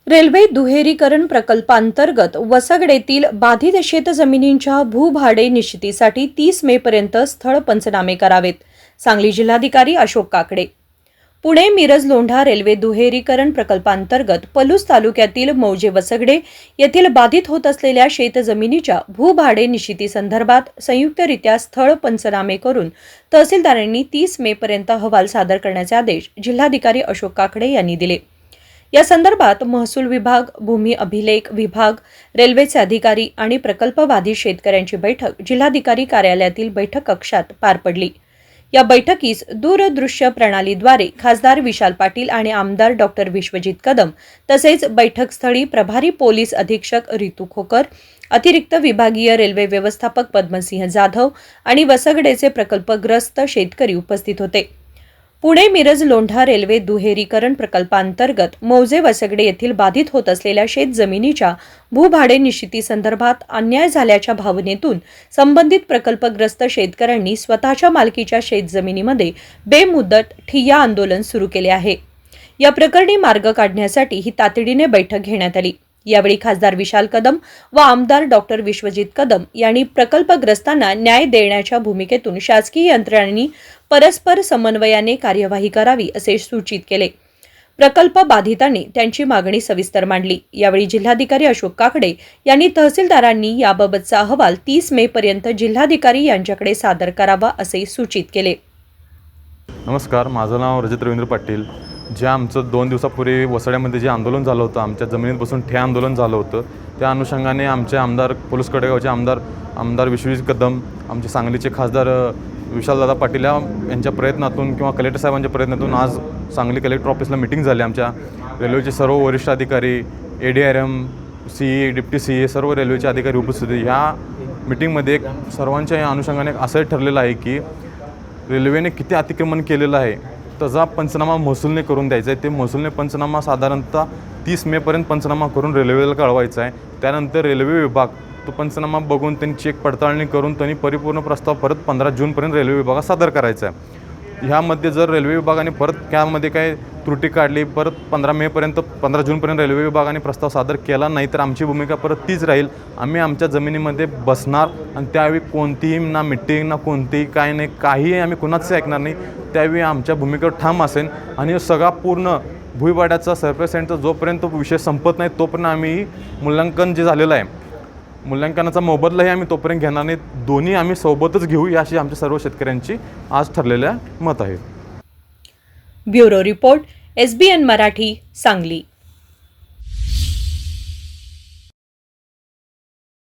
Railway दुहेरीकरण प्रकल्पांतर्गत वसगडेतील बाधित शेतजमिनींच्या भूभाडे निश्चितीसाठी 30 मे पर्यंत स्थळ पंचनामे करावेत. सांगली जिल्हाधिकारी अशोक काकडे. पुणे मिरज लोंढा रेल्वे दुहेरीकरण प्रकल्पांतर्गत पलूस तालुक्यातील मौजे वसगडे येथील बाधित होत असलेल्या शेतजमिनीच्या भूभाडे निश्चितीसंदर्भात संयुक्तरित्या स्थळ पंचनामे करून तहसीलदारांनी 30 मे पर्यंत अहवाल सादर करण्याचे आदेश जिल्हाधिकारी अशोक काकडे यांनी दिले. या संदर्भात महसूल विभाग, भूमी अभिलेख विभाग, रेल्वेचे अधिकारी आणि प्रकल्पबाधित शेतकऱ्यांची बैठक जिल्हाधिकारी कार्यालयातील बैठक कक्षात पार पडली. या बैठकीस दूरदृश्य प्रणालीद्वारे खासदार विशाल पाटील आणि आमदार डॉक्टर विश्वजित कदम तसेच बैठकस्थळी प्रभारी पोलीस अधीक्षक रितू खोकर, अतिरिक्त विभागीय रेल्वे व्यवस्थापक पद्मसिंह जाधव आणि वसगडेचे प्रकल्पग्रस्त शेतकरी उपस्थित होते. पुणे मिरज लोंढा रेल्वे दुहेरीकरण प्रकल्पांतर्गत मौजे वसगडे येथील बाधित होत असलेल्या शेतजमिनीच्या भूभाडे निश्चितीसंदर्भात अन्याय झाल्याच्या भावनेतून संबंधित प्रकल्पग्रस्त शेतकऱ्यांनी स्वतःच्या मालकीच्या शेतजमिनीमध्ये बेमुदत ठिय्या आंदोलन सुरू केले आहे. या प्रकरणी मार्ग काढण्यासाठी ही तातडीने बैठक घेण्यात आली. यावेळी खासदार विशाल कदम व आमदार डॉक्टर विश्वजित कदम यांनी प्रकल्पग्रस्तांना न्याय देण्याच्या भूमिकेतून शासकीय यंत्रणांनी परस्पर समन्वयाने कार्यवाही करावी असे सूचित केले. प्रकल्प बाधितांनी त्यांची मागणी सविस्तर मांडली. यावेळी जिल्हाधिकारी अशोक काकडे यांनी तहसीलदारांनी याबाबतचा अहवाल 30 मे पर्यंत जिल्हाधिकारी यांच्याकडे सादर करावा असे सूचित केले. नमस्कार, माझं नाव रजत रवींद्र पाटील. जे आमचं 2 दिवसापूर्वी वसड्यामध्ये जे आंदोलन झालं होतं, आमच्या जमिनीत बसून ठे आंदोलन झालं होतं, त्या अनुषंगाने आमचे आमदार पलूस कडेगावचे आमदार विश्वजित कदम, आमचे सांगलीचे खासदार विशालदादा पाटील यांच्या प्रयत्नातून किंवा कलेक्टर साहेबांच्या प्रयत्नातून आज सांगली कलेक्टर ऑफिसला मीटिंग झाली. आमच्या रेल्वेचे सर्व वरिष्ठ अधिकारी, ADRM, CE, डिप्टी CE सर्व रेल्वेचे अधिकारी उपस्थित होते. ह्या मीटिंगमध्ये सर्वांच्या या अनुषंगाने असं ठरलेलं आहे की रेल्वेने किती अतिक्रमण केलेलं आहे त्याचा पंचनामा महसूलने करून द्यायचा आहे. ते महसूलने पंचनामा साधारणतः 30 मेपर्यंत पंचनामा करून रेल्वेला कळवायचा आहे. त्यानंतर रेल्वे विभाग तो पंचनामा बघून त्यांनी चेक पडताळणी करून त्यांनी परिपूर्ण प्रस्ताव परत 15 जूनपर्यंत रेल्वे विभागात सादर करायचा आहे. ह्यामध्ये जर रेल्वे विभागाने परत त्यामध्ये काही त्रुटी काढली, परत 15 जूनपर्यंत रेल्वे विभागाने प्रस्ताव सादर केला नाही तर आमची भूमिका परत तीच राहील. आम्ही आमच्या जमिनीमध्ये बसणार आणि त्यावेळी कोणतीही ना मिटिंग ना कोणतीही काय नाही, काहीही आम्ही कुणाचं ऐकणार नाही. त्यावेळी आमच्या भूमिकेवर ठाम असेल आणि सगळा पूर्ण भूभाड्याचा सरप्रेसेंटचा जोपर्यंत विषय संपत नाही तोपर्यंत आम्ही मूल्यांकन जे झालेलं आहे, मूल्यांकनाचा मोबदलाही आम्ही तोपर्यंत घेणार नाही. दोन्ही आम्ही सोबतच घेऊ याशी आमच्या सर्व शेतकऱ्यांची आज ठरलेल्या मत आहे. Bureau report, SBN Marathi, Sangli.